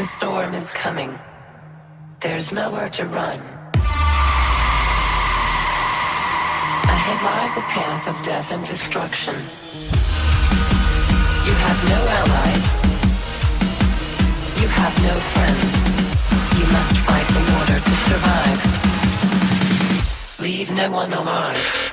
The storm is coming. There's nowhere to run. Ahead lies a path of death and destruction. You have no allies. You have no friends. You must fight in order to survive. Leave no one alive.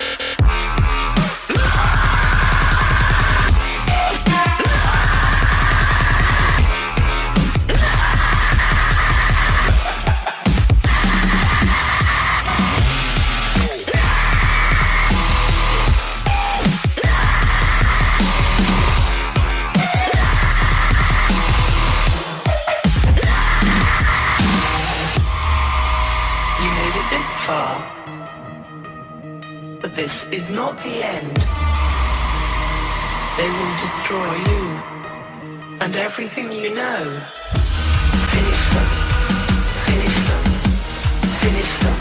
But this is not the end. They will destroy you and everything you know. Finish them. Finish them. Finish them.